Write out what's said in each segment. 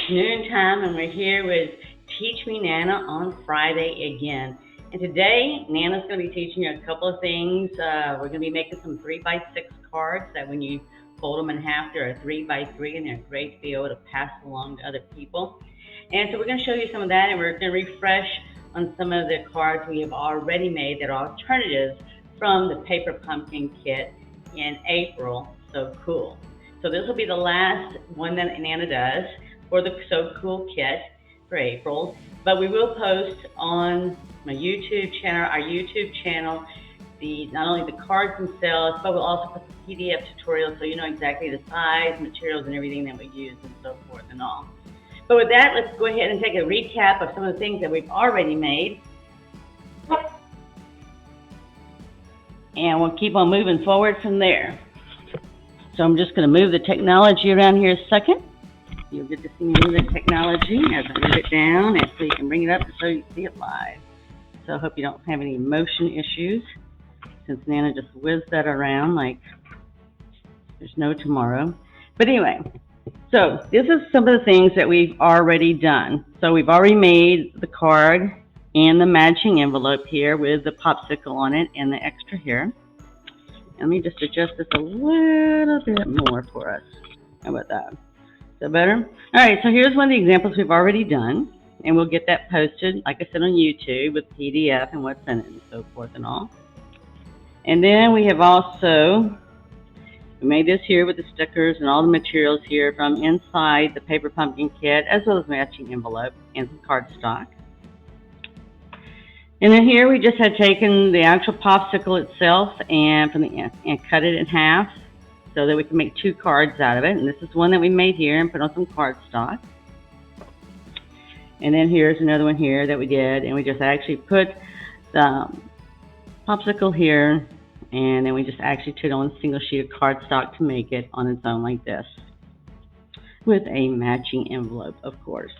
It's noon time, and we're here with Teach Me Nana on Friday again. And today, Nana's going to be teaching you a couple of things. We're going to be making some 3x6 cards that when you fold them in half, they're a 3x3, and they're great to be able to pass along to other people. And so we're going to show you some of that, and we're going to refresh on some of the cards we have already made that are alternatives from the paper pumpkin kit in April. So cool. So this will be the last one that Nana does for the So Cool kit for April. But we will post on my YouTube channel, our YouTube channel, not only the cards themselves, but we'll also put the PDF tutorials so you know exactly the size, materials, and everything that we use and so forth and all. But with that, let's go ahead and take a recap of some of the things that we've already made. And we'll keep on moving forward from there. So I'm just going to move the technology around here a second. You'll get to see me move the technology as I move it down, and so you can bring it up so you can see it live. So I hope you don't have any motion issues, since Nana just whizzed that around like there's no tomorrow. But anyway, so this is some of the things that we've already done. So we've already made the card and the matching envelope here with the popsicle on it and the extra here. Let me just adjust this a little bit more for us. How about that? Is that better? All right, so here's one of the examples we've already done, and we'll get that posted, like I said, on YouTube with PDF and what's in it and so forth and all. And then we have also made this here with the stickers and all the materials here from inside the paper pumpkin kit, as well as matching envelope and some cardstock. And then here we just had taken the actual popsicle itself and cut it in half so that we can make two cards out of it. And this is one that we made here and put on some cardstock. And then here's another one here that we did, and we just actually put the popsicle here, and then we just actually put on a single sheet of cardstock to make it on its own like this, with a matching envelope, of course.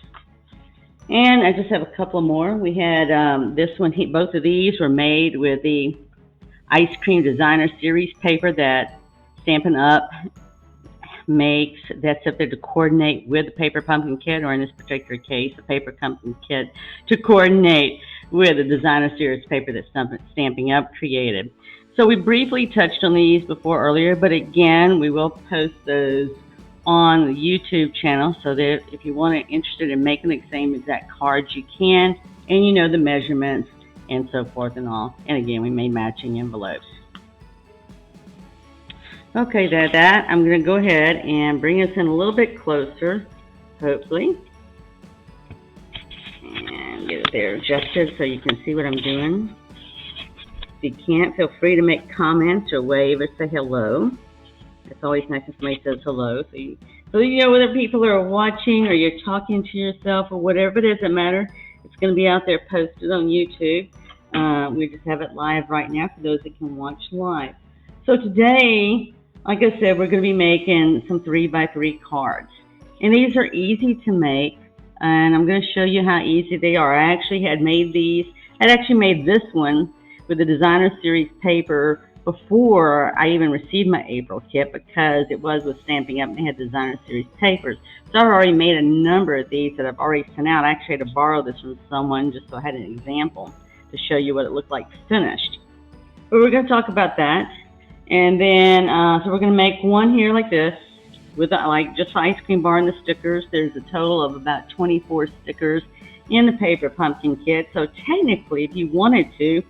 And I just have a couple more. We had this one, both of these were made with the Ice Cream Designer Series paper that Stampin' Up! Makes. That's up there to coordinate with the paper pumpkin kit, or in this particular case, the paper pumpkin kit to coordinate with the Designer Series paper that Stampin' Up! Created. So we briefly touched on these before earlier, but again, we will post those on the YouTube channel so that if you want to interested in making the same exact cards, you can, and you know the measurements and so forth and all. And again, we made matching envelopes. Okay, that I'm going to go ahead and bring us in a little bit closer, hopefully, and get it there adjusted so you can see what I'm doing. If you can't, feel free to make comments or wave or say hello. It's always nice if somebody says hello, so you know whether people are watching or you're talking to yourself or whatever. It doesn't matter. It's going to be out there posted on YouTube. We just have it live right now for those that can watch live. So today, like I said, we're going to be making some 3x3 cards. And these are easy to make, and I'm going to show you how easy they are. I actually had made these. I'd actually made this one with the Designer Series paper before I even received my April kit, because it was with Stampin' Up! And they had Designer Series papers. So I've already made a number of these that I've already sent out. I actually had to borrow this from someone just so I had an example to show you what it looked like finished. But we're going to talk about that. And then, so we're going to make one here like this, with like just the ice cream bar and the stickers. There's a total of about 24 stickers in the paper pumpkin kit. So technically, if you wanted to,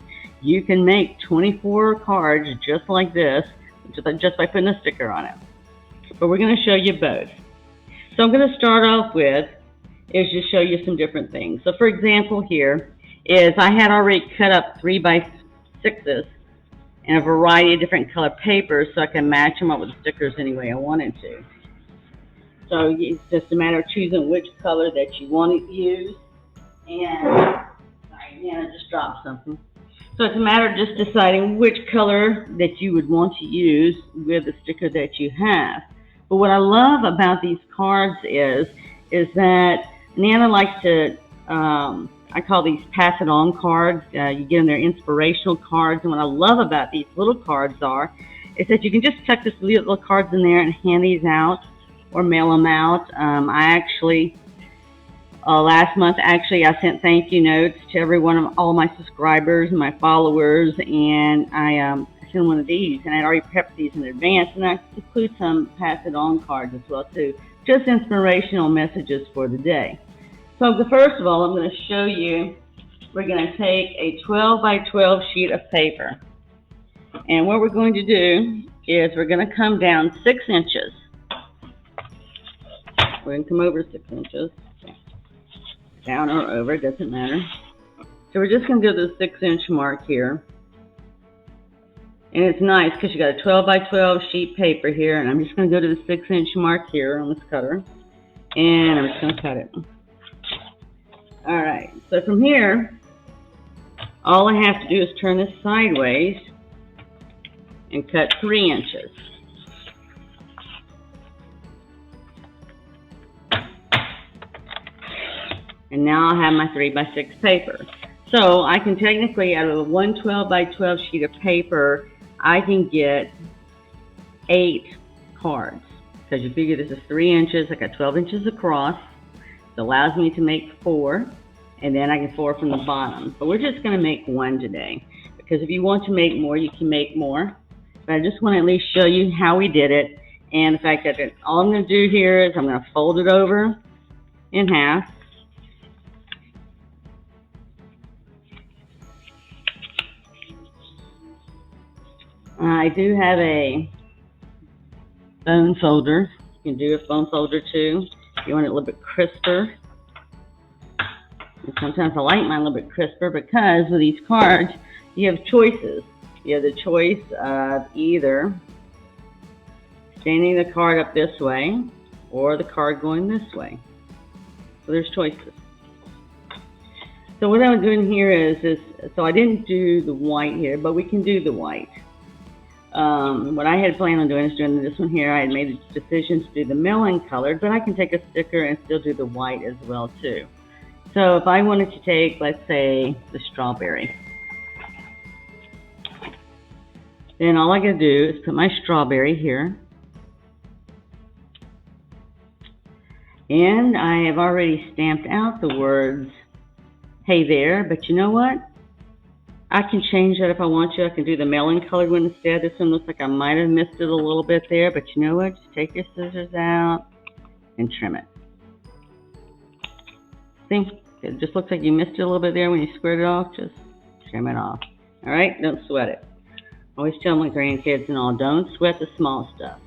you can make 24 cards just like this, just by putting a sticker on it. But we're going to show you both. So I'm going to start off with is just show you some different things. So for example here is I had already cut up 3x6s and a variety of different color papers so I can match them up with the stickers any way I wanted to. So it's just a matter of choosing which color that you want to use. And sorry, I just dropped something. So it's a matter of just deciding which color that you would want to use with the sticker that you have. But what I love about these cards is that Nana likes to, I call these pass it on cards. You get them, they're inspirational cards. And what I love about these little cards is that you can just tuck these little cards in there and hand these out or mail them out. I actually Last month, actually, I sent thank you notes to every one of all my subscribers and my followers, and I sent one of these, and I'd already prepped these in advance, and I include some pass it on cards as well too, just inspirational messages for the day. So first of all, I'm going to show you. We're going to take a 12 by 12 sheet of paper, and what we're going to do is we're going to come down 6 inches. We're going to come over 6 inches. Down or over, doesn't matter. So we're just going to do the 6-inch mark here. And it's nice because you got a 12 by 12 sheet paper here, and I'm just going to go to the 6-inch mark here on this cutter, and I'm just going to cut it. Alright, so from here, all I have to do is turn this sideways and cut 3 inches. And now I'll have my 3 by 6 paper. So I can technically, out of a 112 by 12 sheet of paper, I can get 8 cards. Because you figure this is 3 inches, I got 12 inches across. It allows me to make 4, and then I can 4 from the bottom. But we're just going to make 1 today. Because if you want to make more, you can make more. But I just want to at least show you how we did it. And the fact that all I'm going to do here is I'm going to fold it over in half. I do have a bone folder. You can do a bone folder too if you want it a little bit crisper. And sometimes I like mine a little bit crisper because with these cards, you have choices. You have the choice of either standing the card up this way or the card going this way. So there's choices. So what I'm doing here is so I didn't do the white here, but we can do the white. What I had planned on doing is doing this one here. I had made a decision to do the melon colored, but I can take a sticker and still do the white as well too. So if I wanted to take, let's say, the strawberry, then all I gotta do is put my strawberry here. And I have already stamped out the words, hey there, but you know what? I can change that if I want to. I can do the melon colored one instead. This one looks like I might have missed it a little bit there, but you know what? Just take your scissors out and trim it. See? It just looks like you missed it a little bit there when you squared it off. Just trim it off. All right? Don't sweat it. I always tell my grandkids and all, don't sweat the small stuff.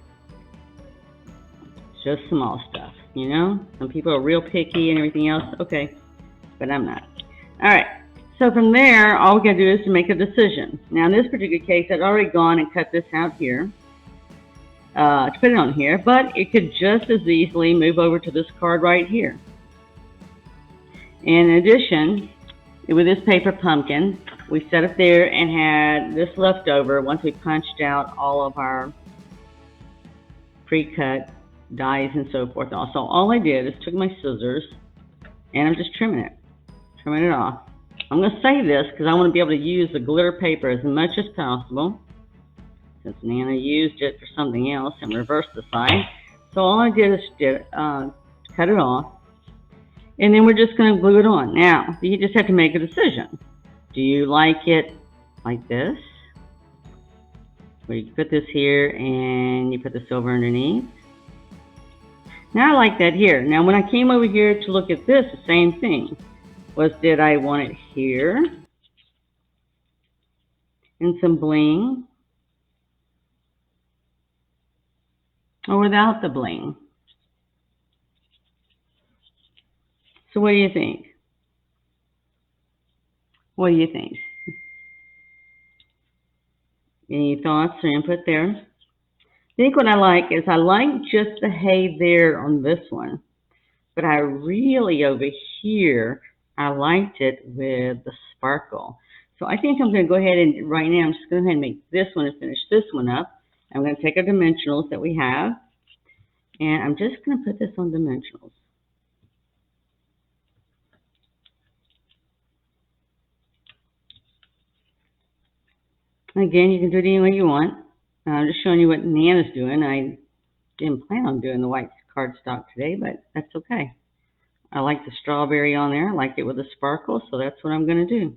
It's just small stuff, you know? Some people are real picky and everything else. Okay, but I'm not. All right. So from there, all we got to do is to make a decision. Now in this particular case, I'd already gone and cut this out here to put it on here, but it could just as easily move over to this card right here. In addition, with this paper pumpkin, we set it there and had this left over once we punched out all of our pre-cut dies and so forth. Also, all I did is took my scissors and I'm just trimming it off. I'm going to save this because I want to be able to use the glitter paper as much as possible, since Nana used it for something else and reversed the side. So all I did is cut it off, and then we're just going to glue it on. Now, you just have to make a decision. Do you like it like this, where you put this here and you put the silver underneath? Now I like that here. Now when I came over here to look at this, the same thing. Did I want it here and some bling, or without the bling? So what do you think? What do you think? Any thoughts or input there? I think what I like is I like just the hey there on this one, but I really over here I liked it with the sparkle. So I think I'm going to go ahead and right now I'm just going to go ahead and make this one and finish this one up. I'm going to take our dimensionals that we have, and I'm just going to put this on dimensionals. Again, you can do it any way you want. I'm just showing you what Nana's doing. I didn't plan on doing the white cardstock today, but that's okay. I like the strawberry on there. I liked it with the sparkle, so that's what I'm going to do.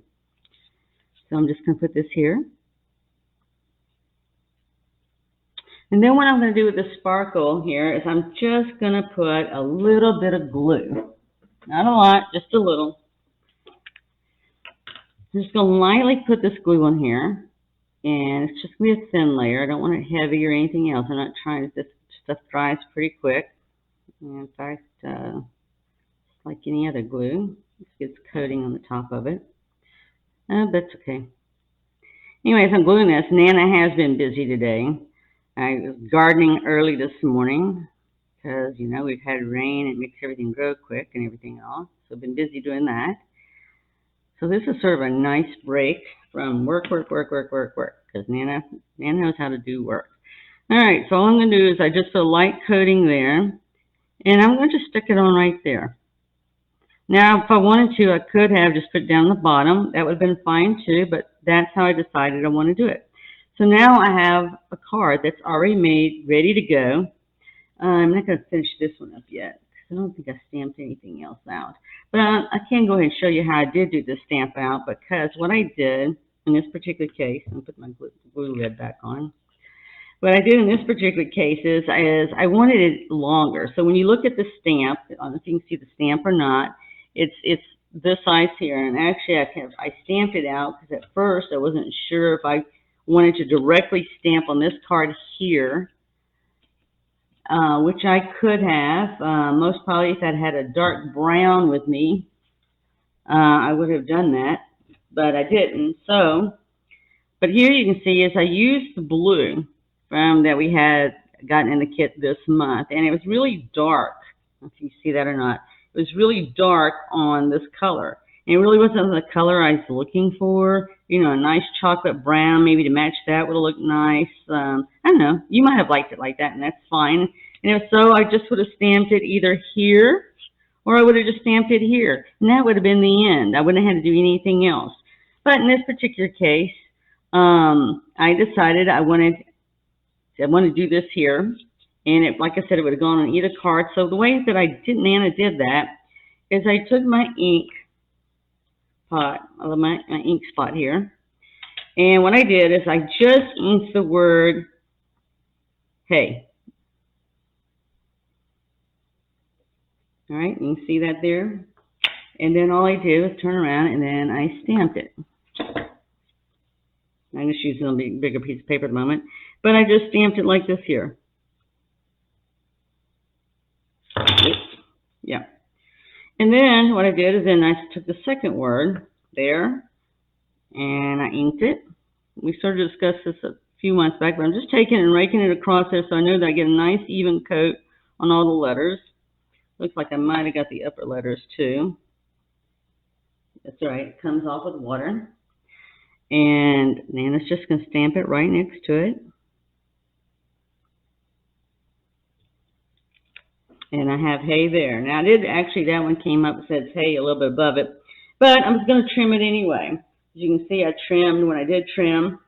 So I'm just going to put this here. And then what I'm going to do with the sparkle here is I'm just going to put a little bit of glue. Not a lot, just a little. I'm just going to lightly put this glue on here. And it's just going to be a thin layer. I don't want it heavy or anything else. I'm not trying to, this stuff dries pretty quick. And in fact, like any other glue, it gets coating on the top of it. But it's okay. Anyways, I'm gluing this. Nana has been busy today. I was gardening early this morning because, you know, we've had rain and it makes everything grow quick and everything else. So I've been busy doing that. So this is sort of a nice break from work, because Nana knows how to do work. All right, so all I'm going to do is I just put a light coating there, and I'm going to just stick it on right there. Now, if I wanted to, I could have just put it down the bottom. That would have been fine too, but that's how I decided I want to do it. So now I have a card that's already made, ready to go. I'm not going to finish this one up yet, because I don't think I stamped anything else out. But I can go ahead and show you how I did do the stamp out, because what I did in this particular case, I'm going to put my glue lid back on. What I did in this particular case is I wanted it longer. So when you look at the stamp, I don't know if you can see the stamp or not, it's this size here. And actually I stamped it out because at first I wasn't sure if I wanted to directly stamp on this card here, which I could have. Most probably if I'd had a dark brown with me, I would have done that, but I didn't. So, but here you can see is I used the blue that we had gotten in the kit this month, and it was really dark. I don't know if you see that or not. It was really dark on this color. And it really wasn't the color I was looking for. You know, a nice chocolate brown, maybe to match that would have looked nice. I don't know. You might have liked it like that, and that's fine. And if so, I just would have stamped it either here, or I would have just stamped it here. And that would have been the end. I wouldn't have had to do anything else. But in this particular case, I decided I wanted to do this here. And it, like I said, it would have gone on either card. So the way that Nana did that is I took my ink pot, my ink spot here. And what I did is I just inked the word hey. All right, you can see that there. And then all I did was turn around and then I stamped it. I'm just using a bigger piece of paper at the moment. But I just stamped it like this here. Yeah. And then what I did is then I took the second word there and I inked it. We sort of discussed this a few months back, but I'm just taking and raking it across there so I know that I get a nice even coat on all the letters. Looks like I might have got the upper letters too. That's all right. It comes off with water. And Nana's just going to stamp it right next to it. And I have hay there. Now, that one came up and says hay a little bit above it. But I'm just going to trim it anyway. As you can see, I trimmed, when I did trim,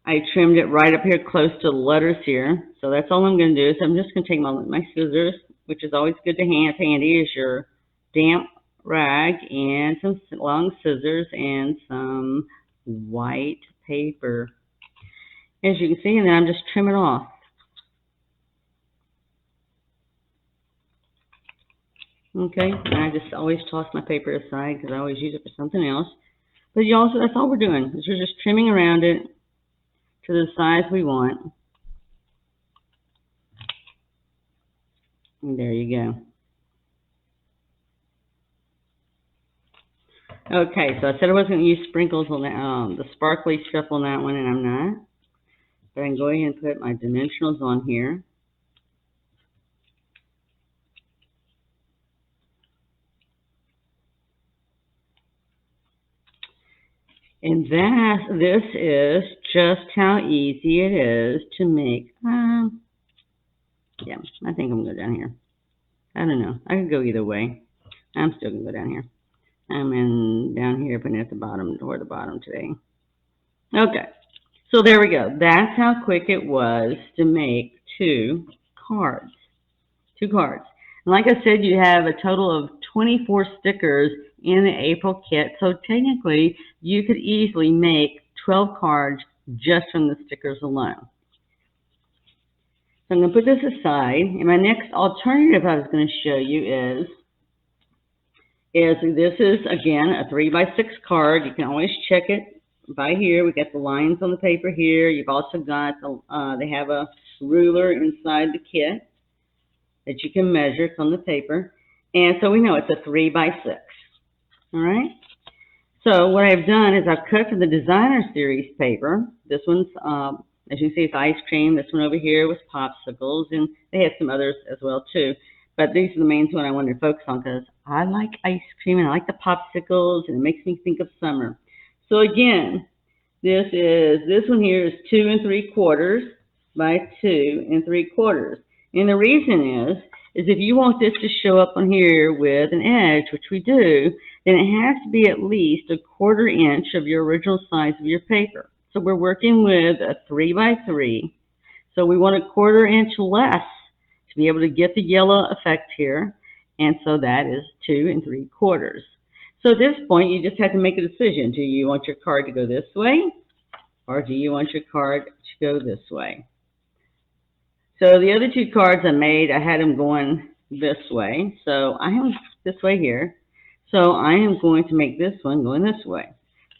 I trimmed it right up here close to the letters here. So that's all I'm going to do. So I'm just going to take my scissors, which is always good to have handy, is your damp rag and some long scissors and some white paper. As you can see, and then I'm just trimming it off. Okay, and I just always toss my paper aside because I always use it for something else. But that's all we're doing, is we're just trimming around it to the size we want. And there you go. Okay, so I said I wasn't going to use sprinkles on the sparkly stuff on that one, and I'm not. But I can go ahead and put my dimensionals on here. And this is just how easy it is to make. Yeah, I think I'm going to go down here. I don't know. I could go either way. I'm still going to go down here. I'm down here, putting it at the bottom, toward the bottom today. Okay, so there we go. That's how quick it was to make two cards. And like I said, you have a total of 24 stickers in the April kit, so technically you could easily make 12 cards just from the stickers alone. So I'm going to put this aside, and my next alternative I was going to show you is this is, again, a 3x6 card. You can always check it by here. We got the lines on the paper here. You've also got, they have a ruler inside the kit that you can measure. It's on the paper. And so we know it's a 3x6. All right? So what I've done is I've cut from the Designer Series paper. This one's, as you can see, it's ice cream. This one over here was popsicles, and they had some others as well, too. But these are the main one I wanted to focus on because I like ice cream and I like the popsicles, and it makes me think of summer. So again, this one here is 2 3/4 by 2 3/4. And the reason is if you want this to show up on here with an edge, which we do, then it has to be at least 1/4 inch of your original size of your paper. So we're working with a 3x3. So we want 1/4 inch less to be able to get the yellow effect here. And so that is 2 3/4. So at this point, you just have to make a decision. Do you want your card to go this way, or do you want your card to go this way? So the other 2 cards I made, I had them going this way. So I have this way here. So I am going to make this one going this way.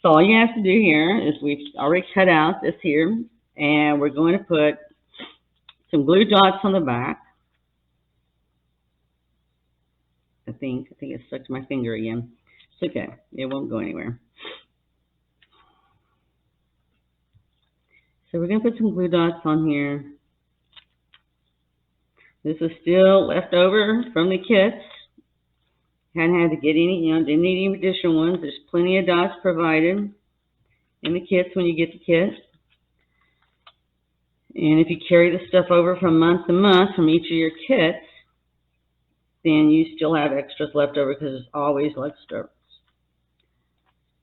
So all you have to do here is we've already cut out this here, and we're going to put some glue dots on the back. I think it's stuck to my finger again. It's okay. It won't go anywhere. So we're going to put some glue dots on here. This is still left over from the kits. Hadn't had to get any, didn't need any additional ones. There's plenty of dots provided in the kits when you get the kit. And if you carry the stuff over from month to month from each of your kits, then you still have extras left over because there's always leftovers.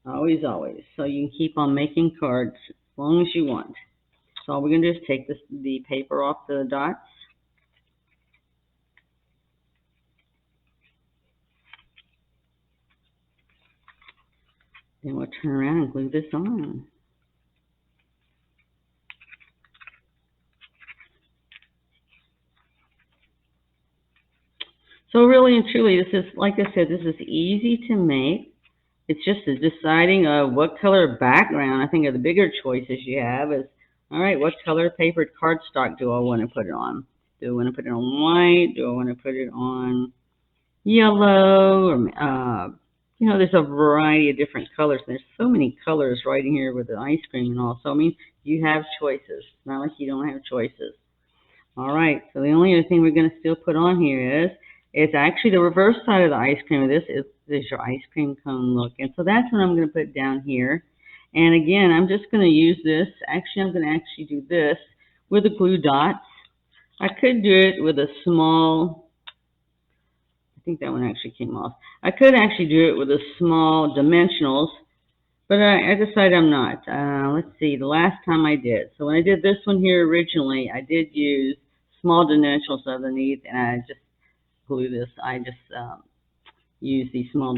Always, always. So you can keep on making cards as long as you want. So all we're going to do is take the paper off the dots. Then we'll turn around and glue this on. So really and truly, this is, like I said, this is easy to make. It's just deciding what color background. I think of the bigger choices you have is, all right, what color papered cardstock do I want to put it on? Do I want to put it on white? Do I want to put it on yellow? Or, there's a variety of different colors. There's so many colors right in here with the ice cream and all. So, I mean, you have choices. It's not like you don't have choices. All right, so the only other thing we're going to still put on here is, it's actually the reverse side of the ice cream. This is your ice cream cone look. And so that's what I'm going to put down here. And again, I'm just going to use this. Actually, I'm going to actually do this with the glue dots. I could do it with a small, I think that one actually came off. I could actually do it with a small dimensionals, but I decided I'm not. Let's see, the last time I did. So when I did this one here originally, I did use small dimensionals underneath, and I just glue this. I just use these small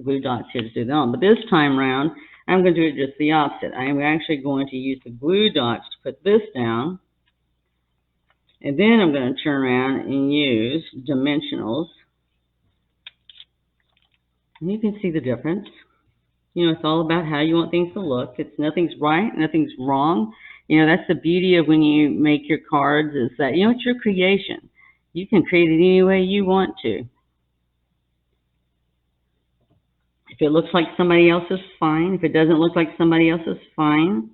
glue dots here to do that on. But this time around, I'm going to do it just the opposite. I am actually going to use the glue dots to put this down. And then I'm going to turn around and use dimensionals. And you can see the difference. It's all about how you want things to look. Nothing's right, nothing's wrong. That's the beauty of when you make your cards is that, it's your creation. You can create it any way you want to. If it looks like somebody else's, fine. If it doesn't look like somebody else's, fine.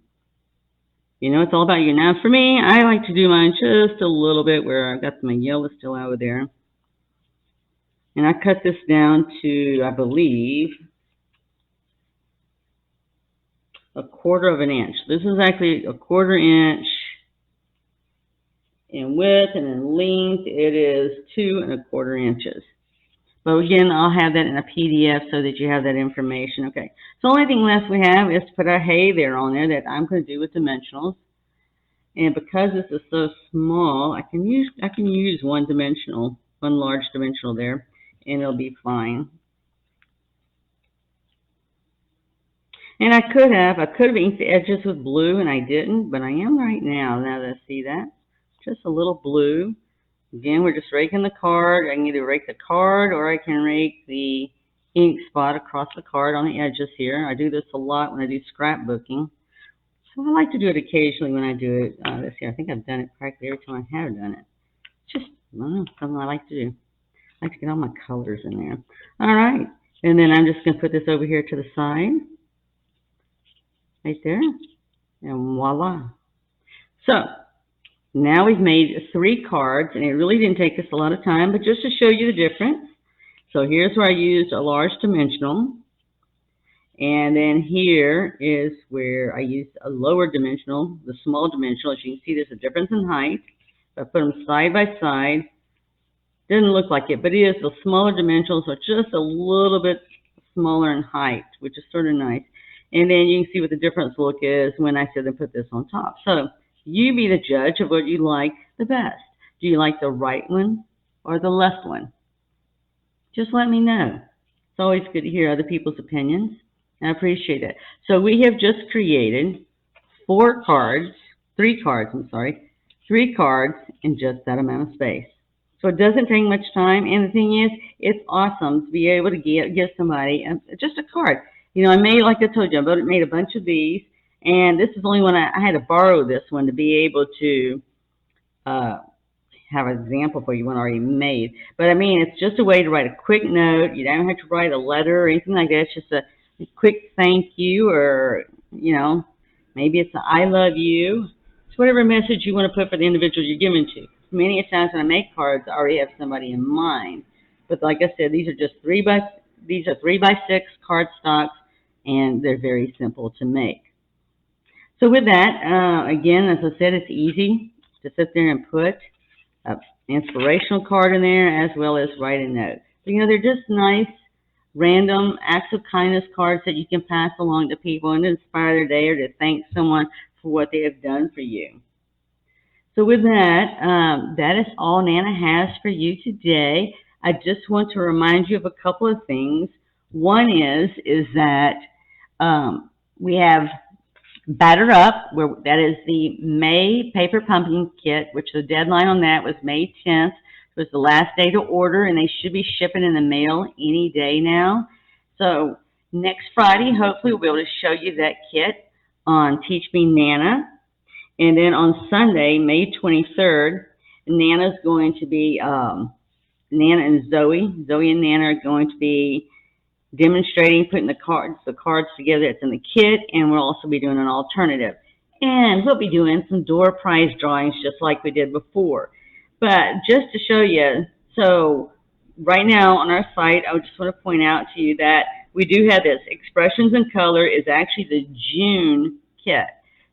It's all about you. Now, for me, I like to do mine just a little bit where I've got my yellow still out there. And I cut this down to, I believe, 1/4 inch. This is actually 1/4 inch in width, and in length it is 2 1/4 inches. But again, I'll have that in a PDF so that you have that information. Okay, so the only thing left we have is to put a hey there on there that I'm going to do with dimensionals. And because this is so small, I can use one dimensional one large dimensional there, and it'll be fine. And I could have inked the edges with blue, and I didn't, but I am right now, now that I see that. Just a little blue. Again, we're just raking the card. I can either rake the card or I can rake the ink spot across the card on the edges here. I do this a lot when I do scrapbooking. So I like to do it occasionally when I do it. Let's see, I think I've done it practically every time I have done it. Just, I don't know, something I like to do. I like to get all my colors in there. All right, and then I'm just going to put this over here to the side. Right there. And voila. So, now we've made 3 cards, and it really didn't take us a lot of time, but just to show you the difference. So here's where I used a large dimensional. And then here is where I used a lower dimensional, the small dimensional. As you can see, there's a difference in height. If I put them side by side, doesn't look like it, but it is the smaller dimensionals are just a little bit smaller in height, which is sort of nice. And then you can see what the difference look is when I said to put this on top. So you be the judge of what you like the best. Do you like the right one or the left one? Just let me know. It's always good to hear other people's opinions. I appreciate it. So we have just created 3 cards in just that amount of space. So it doesn't take much time. And the thing is, it's awesome to be able to give somebody just a card. You know, I made, like I told you, I made a bunch of these. And this is only one I had to borrow this one to be able to have an example for you, one already made. But I mean, it's just a way to write a quick note. You don't have to write a letter or anything like that. It's just a quick thank you, or, you know, maybe it's a I love you. It's whatever message you want to put for the individual you're giving to. Many times when I make cards, I already have somebody in mind. But like I said, these are just 3 by 6 cardstocks, and they're very simple to make. So with that, again, as I said, it's easy to sit there and put an inspirational card in there as well as write a note. So, you know, they're just nice, random acts of kindness cards that you can pass along to people and to inspire their day or to thank someone for what they have done for you. So with that, that is all Nana has for you today. I just want to remind you of a couple of things. One is that we have Batter Up, that is the May Paper Pumpkin Kit, which the deadline on that was May 10th. It was the last day to order, and they should be shipping in the mail any day now. So next Friday, hopefully, we'll be able to show you that kit on Teach Me Nana. And then on Sunday, May 23rd, Nana's going to be, Nana and Zoe and Nana are going to be demonstrating, putting the cards together that's in the kit, and we'll also be doing an alternative. And we'll be doing some door prize drawings just like we did before. But just to show you, so right now on our site, I just want to point out to you that we do have this. Expressions in Color is actually the June kit.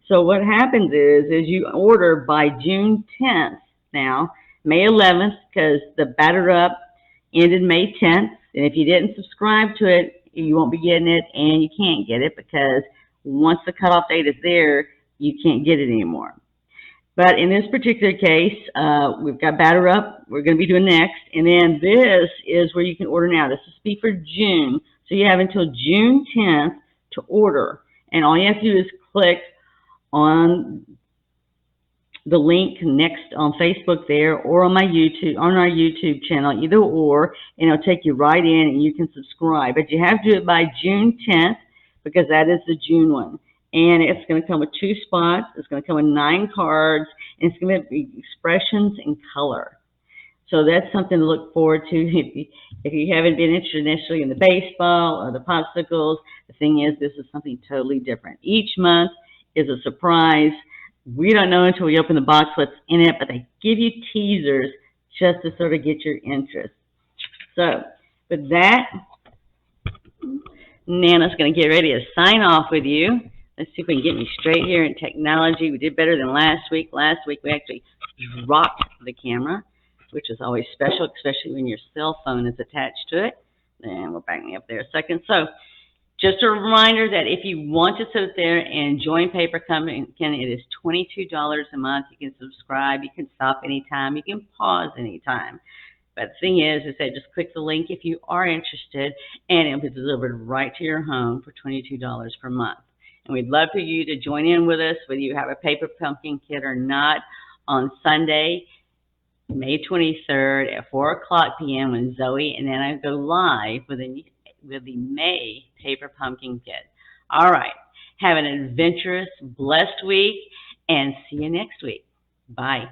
So what happens is you order by June 10th now, May 11th, because the Batter Up ended May 10th. And if you didn't subscribe to it, you won't be getting it, and you can't get it because once the cutoff date is there, you can't get it anymore. But in this particular case, we've got Batter Up. We're going to be doing next. And then this is where you can order now. This is be for June. So you have until June 10th to order. And all you have to do is click on the link next on Facebook there, or on our YouTube channel, either or, and it'll take you right in and you can subscribe. But you have to do it by June 10th because that is the June one. And it's going to come with 2 spots. It's going to come with 9 cards, and it's going to be expressions in color. So that's something to look forward to. If you haven't been interested initially in the baseball or the popsicles, the thing is, this is something totally different. Each month is a surprise. We don't know until we open the box what's in it, but they give you teasers just to sort of get your interest. So with that, Nana's going to get ready to sign off with you. Let's see if we can get me straight here in technology. We did better than last week. Last week we actually dropped the camera, which is always special, especially when your cell phone is attached to it. And we'll back me up there a second. So just a reminder that if you want to sit there and join Paper Pumpkin, it is $22 a month. You can subscribe. You can stop anytime. You can pause anytime. But the thing is that just click the link if you are interested, and it'll be delivered right to your home for $22 per month. And we'd love for you to join in with us, whether you have a paper pumpkin kit or not, on Sunday, May 23rd at 4 p.m. when Zoe and then I go live with the May paper pumpkin kit. All right. Have an adventurous, blessed week, and see you next week. Bye.